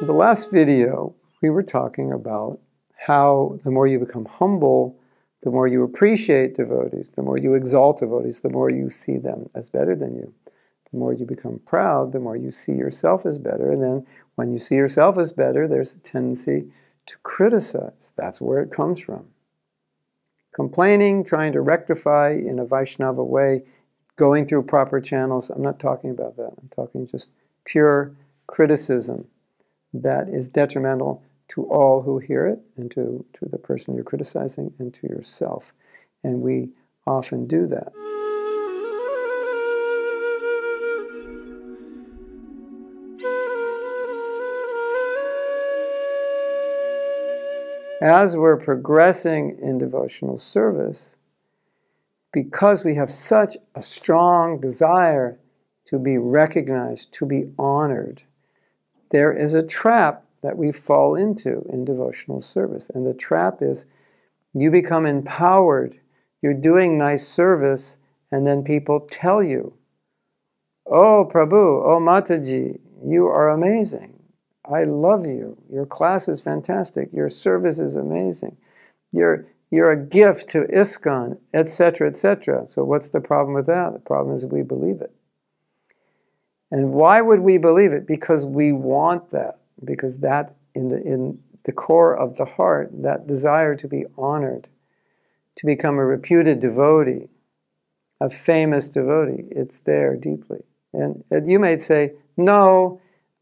The last video, we were talking about how the more you become humble, the more you appreciate devotees, the more you exalt devotees, the more you see them as better than you. The more you become proud, the more you see yourself as better. And then when you see yourself as better, there's a tendency to criticize. That's where it comes from. Complaining, trying to rectify in a Vaishnava way, going through proper channels. I'm not talking about that. I'm talking just pure criticism that is detrimental to all who hear it, and to the person you're criticizing, and to yourself. And we often do that. As we're progressing in devotional service, because we have such a strong desire to be recognized, to be honored, there is a trap that we fall into in devotional service. And the trap is you become empowered, you're doing nice service, and then people tell you, "Oh, Prabhu, oh, Mataji, you are amazing. I love you. Your class is fantastic. Your service is amazing. You're a gift to ISKCON," etc., etc. So what's the problem with that? The problem is we believe it. And why would we believe it? Because we want that. Because that, in the core of the heart, that desire to be honored, to become a reputed devotee, a famous devotee, it's there deeply. And you may say, "No,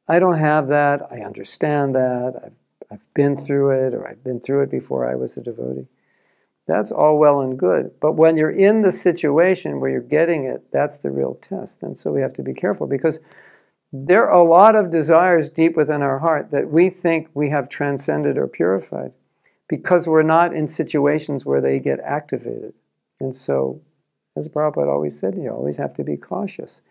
I don't have that. I understand that. I've been through it, or I've been through it before I was a devotee." That's all well and good. But when you're in the situation where you're getting it, that's the real test. And so we have to be careful, because there are a lot of desires deep within our heart that we think we have transcended or purified, because we're not in situations where they get activated. And so, as Prabhupada always said, you always have to be cautious.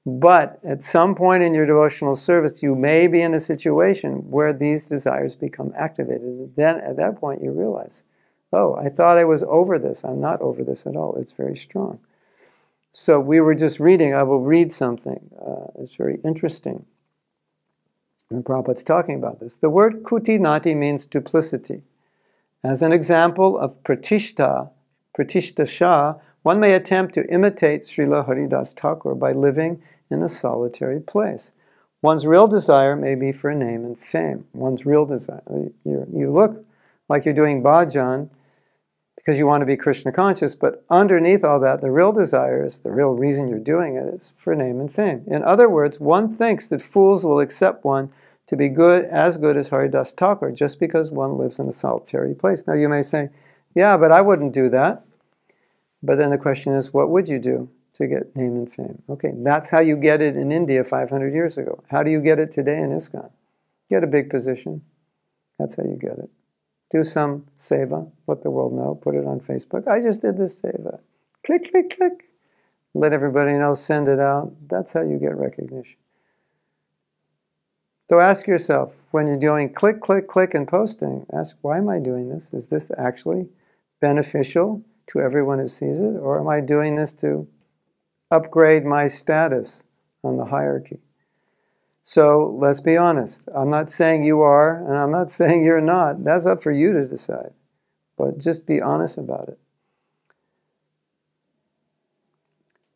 But at some point in your devotional service, you may be in a situation where these desires become activated. Then at that point you realize, oh, I thought I was over this. I'm not over this at all. It's very strong. So we were just reading, I will read something. It's very interesting. And Prabhupada's talking about this. The word kuti nati means duplicity. As an example of pratishta shah, one may attempt to imitate Srila Haridas Thakur by living in a solitary place. One's real desire may be for name and fame. One's real desire. You look like you're doing bhajan because you want to be Krishna conscious, but underneath all that, the real desire is, the real reason you're doing it is for name and fame. In other words, one thinks that fools will accept one to be as good as Haridas Thakur just because one lives in a solitary place. Now you may say, yeah, but I wouldn't do that. But then the question is, what would you do to get name and fame? Okay, that's how you get it in India 500 years ago. How do you get it today in ISKCON? Get a big position. That's how you get it. Do some seva, let the world know, put it on Facebook. I just did this seva. Click, click, click. Let everybody know, send it out. That's how you get recognition. So ask yourself, when you're doing click, click, click and posting, ask, why am I doing this? Is this actually beneficial to everyone who sees it? Or am I doing this to upgrade my status on the hierarchy? So let's be honest. I'm not saying you are, and I'm not saying you're not. That's up for you to decide. But just be honest about it.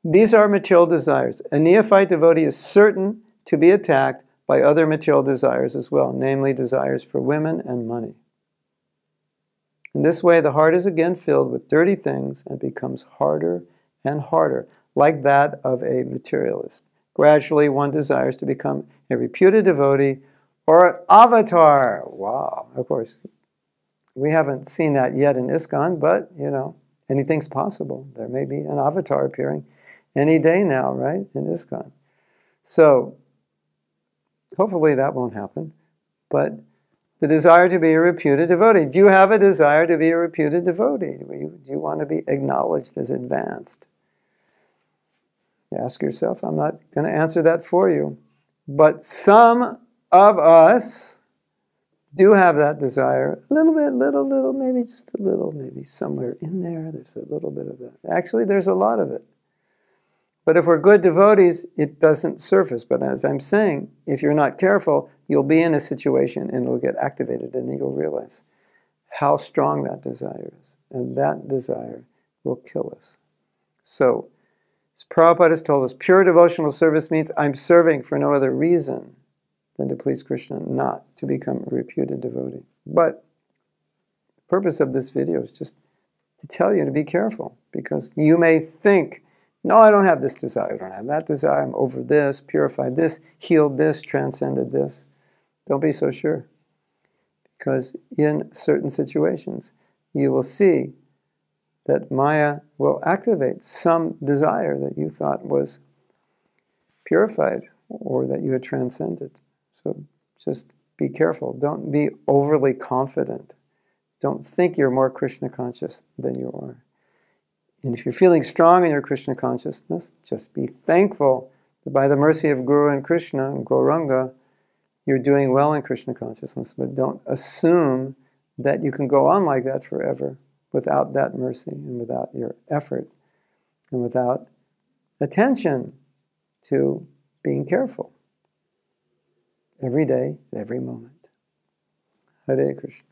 These are material desires. A neophyte devotee is certain to be attacked by other material desires as well, namely desires for women and money. In this way, the heart is again filled with dirty things and becomes harder and harder, like that of a materialist. Gradually, one desires to become a reputed devotee or an avatar. Wow, of course. We haven't seen that yet in ISKCON, but, anything's possible. There may be an avatar appearing any day now, right, in ISKCON. So, hopefully that won't happen. But the desire to be a reputed devotee. Do you have a desire to be a reputed devotee? Do you want to be acknowledged as advanced? Ask yourself. I'm not going to answer that for you. But some of us do have that desire. A little bit, little, maybe just a little, maybe somewhere in there, there's a little bit of that. Actually, there's a lot of it. But if we're good devotees, it doesn't surface. But as I'm saying, if you're not careful, you'll be in a situation and it'll get activated, and then you'll realize how strong that desire is. And that desire will kill us. So, as Prabhupada has told us, pure devotional service means I'm serving for no other reason than to please Krishna, not to become a reputed devotee. But the purpose of this video is just to tell you to be careful, because you may think, no, I don't have this desire, I don't have that desire, I'm over this, purified this, healed this, transcended this. Don't be so sure. Because in certain situations, you will see that Maya will activate some desire that you thought was purified or that you had transcended. So just be careful. Don't be overly confident. Don't think you're more Krishna conscious than you are. And if you're feeling strong in your Krishna consciousness, just be thankful that by the mercy of Guru and Krishna and Gauranga, you're doing well in Krishna consciousness. But don't assume that you can go on like that forever without that mercy and without your effort and without attention to being careful every day, at every moment. Hare Krishna.